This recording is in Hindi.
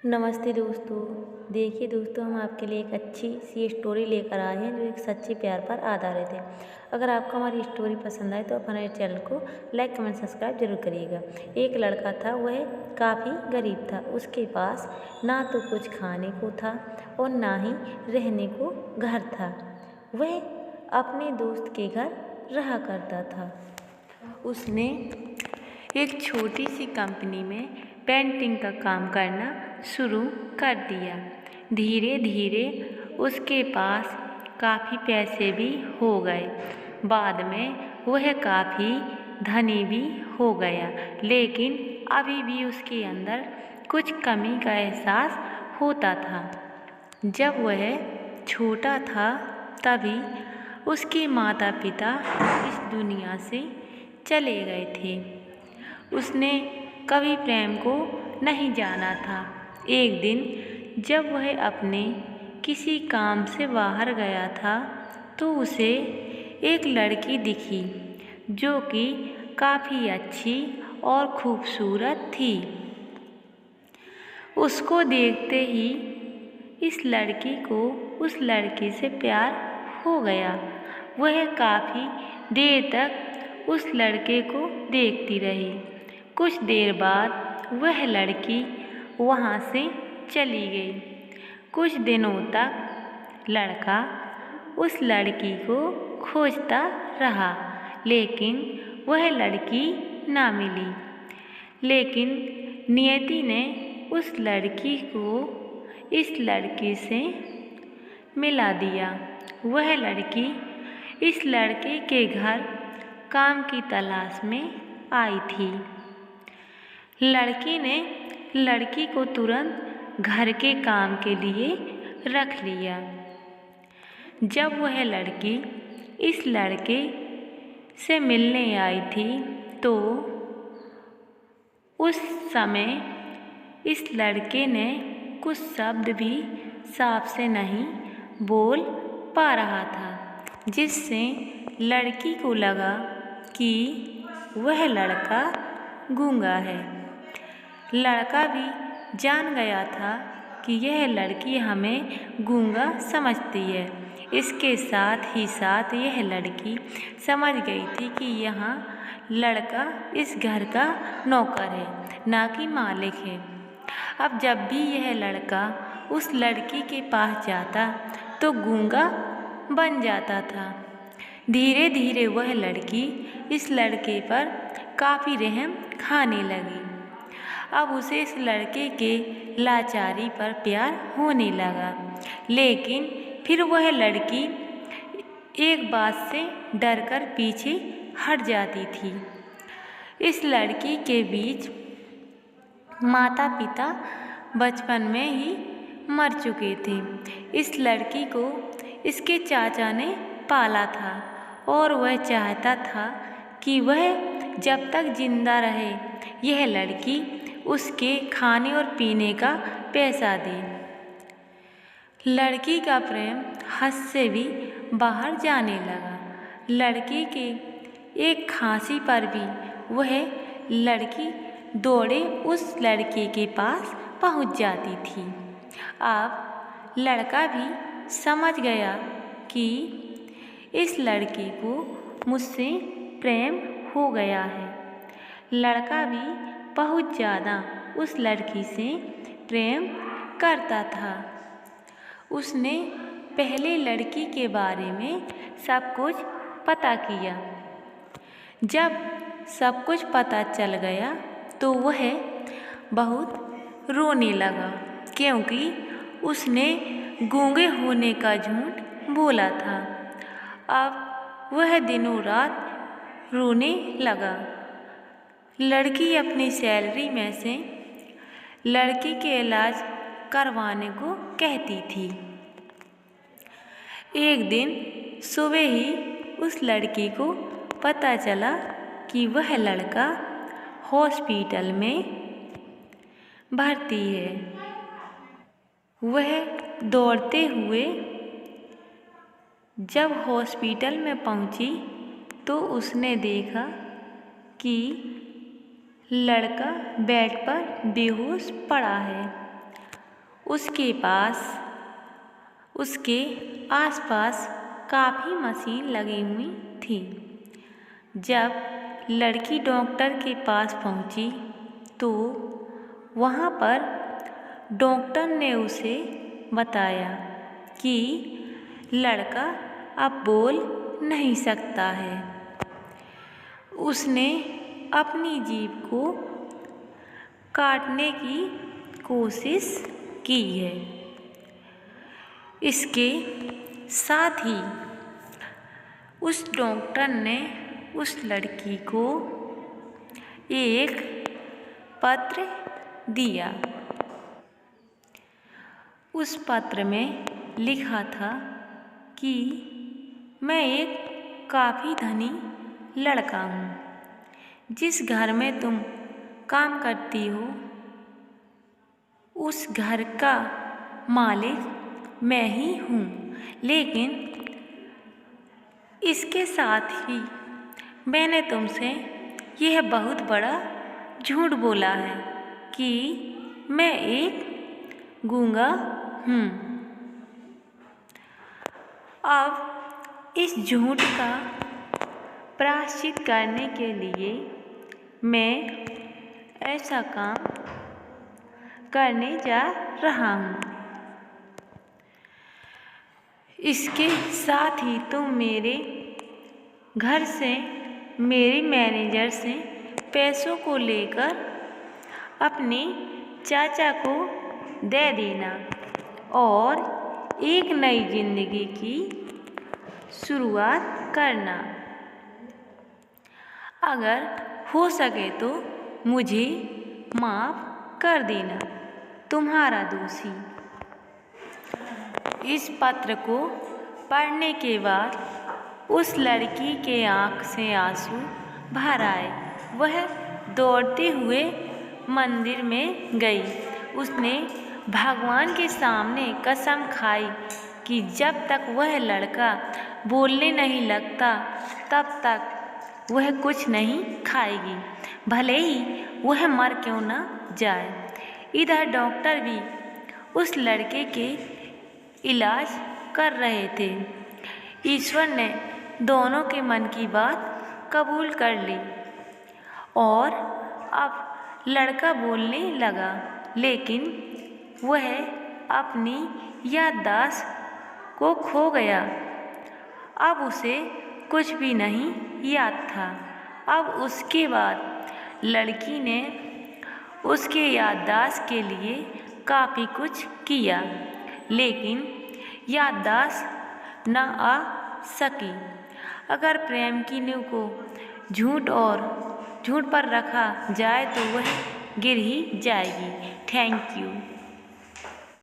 नमस्ते दोस्तों। देखिए दोस्तों, हम आपके लिए एक अच्छी सी स्टोरी लेकर आए हैं जो एक सच्चे प्यार पर आधारित है। अगर आपको हमारी स्टोरी पसंद आए तो आप हमारे चैनल को लाइक कमेंट सब्सक्राइब जरूर करिएगा। एक लड़का था, वह काफ़ी गरीब था। उसके पास ना तो कुछ खाने को था और ना ही रहने को घर था। वह अपने दोस्त के घर रहा करता था। उसने एक छोटी सी कंपनी में पेंटिंग का काम करना शुरू कर दिया। धीरे धीरे उसके पास काफ़ी पैसे भी हो गए। बाद में वह काफ़ी धनी भी हो गया, लेकिन अभी भी उसके अंदर कुछ कमी का एहसास होता था। जब वह छोटा था तभी उसके माता पिता इस दुनिया से चले गए थे। उसने कभी प्रेम को नहीं जाना था। एक दिन जब वह अपने किसी काम से बाहर गया था तो उसे एक लड़की दिखी जो कि काफ़ी अच्छी और खूबसूरत थी। उसको देखते ही इस लड़की को उस लड़के से प्यार हो गया। वह काफ़ी देर तक उस लड़के को देखती रही। कुछ देर बाद वह लड़की वहाँ से चली गई। कुछ दिनों तक लड़का उस लड़की को खोजता रहा, लेकिन वह लड़की ना मिली। लेकिन नियति ने उस लड़की को इस लड़के से मिला दिया। वह लड़की इस लड़के के घर काम की तलाश में आई थी। लड़की ने लड़की को तुरंत घर के काम के लिए रख लिया। जब वह लड़की इस लड़के से मिलने आई थी तो उस समय इस लड़के ने कुछ शब्द भी साफ से नहीं बोल पा रहा था, जिससे लड़की को लगा कि वह लड़का गूंगा है। लड़का भी जान गया था कि यह लड़की हमें गूंगा समझती है। इसके साथ ही साथ यह लड़की समझ गई थी कि यहाँ लड़का इस घर का नौकर है, ना कि मालिक है। अब जब भी यह लड़का उस लड़की के पास जाता तो गूंगा बन जाता था। धीरे धीरे वह लड़की इस लड़के पर काफ़ी रहम खाने लगी। अब उसे इस लड़के के लाचारी पर प्यार होने लगा, लेकिन फिर वह लड़की एक बात से डरकर पीछे हट जाती थी। इस लड़की के बीच माता पिता बचपन में ही मर चुके थे। इस लड़की को इसके चाचा ने पाला था और वह चाहता था कि वह जब तक जिंदा रहे यह लड़की उसके खाने और पीने का पैसा दे। लड़की का प्रेम हद से भी बाहर जाने लगा। लड़की के एक खांसी पर भी वह लड़की दौड़े उस लड़के के पास पहुंच जाती थी। अब लड़का भी समझ गया कि इस लड़के को मुझसे प्रेम हो गया है। लड़का भी बहुत ज़्यादा उस लड़की से प्रेम करता था। उसने पहले लड़की के बारे में सब कुछ पता किया। जब सब कुछ पता चल गया तो वह बहुत रोने लगा, क्योंकि उसने गूंगे होने का झूठ बोला था। अब वह दिनों रात रोने लगा। लड़की अपनी सैलरी में से लड़की के इलाज करवाने को कहती थी। एक दिन सुबह ही उस लड़की को पता चला कि वह लड़का हॉस्पिटल में भर्ती है। वह दौड़ते हुए जब हॉस्पिटल में पहुंची तो उसने देखा कि लड़का बेड पर बेहोश पड़ा है। उसके आसपास काफ़ी मशीन लगी हुई थी। जब लड़की डॉक्टर के पास पहुंची तो वहां पर डॉक्टर ने उसे बताया कि लड़का अब बोल नहीं सकता है। उसने अपनी जीभ को काटने की कोशिश की है। इसके साथ ही उस डॉक्टर ने उस लड़की को एक पत्र दिया। उस पत्र में लिखा था कि मैं एक काफ़ी धनी लड़का हूँ। जिस घर में तुम काम करती हो उस घर का मालिक मैं ही हूँ, लेकिन इसके साथ ही मैंने तुमसे यह बहुत बड़ा झूठ बोला है कि मैं एक गूंगा हूँ। अब इस झूठ का प्रायश्चित करने के लिए मैं ऐसा काम करने जा रहा हूँ। इसके साथ ही तुम मेरे घर से मेरे मैनेजर से पैसों को लेकर अपने चाचा को दे देना और एक नई जिंदगी की शुरुआत करना। अगर हो सके तो मुझे माफ़ कर देना, तुम्हारा दोषी। इस पत्र को पढ़ने के बाद उस लड़की के आँख से आंसू भर आए। वह दौड़ते हुए मंदिर में गई। उसने भगवान के सामने कसम खाई कि जब तक वह लड़का बोलने नहीं लगता तब तक वह कुछ नहीं खाएगी, भले ही वह मर क्यों न जाए। इधर डॉक्टर भी उस लड़के के इलाज कर रहे थे। ईश्वर ने दोनों के मन की बात कबूल कर ली और अब लड़का बोलने लगा, लेकिन वह अपनी याददाश्त को खो गया। अब उसे कुछ भी नहीं याद था। अब उसके बाद लड़की ने उसके याददाश्त के लिए काफ़ी कुछ किया, लेकिन याददाश्त न आ सकी। अगर प्रेम की नींव को झूठ पर रखा जाए तो वह गिर ही जाएगी। Thank you.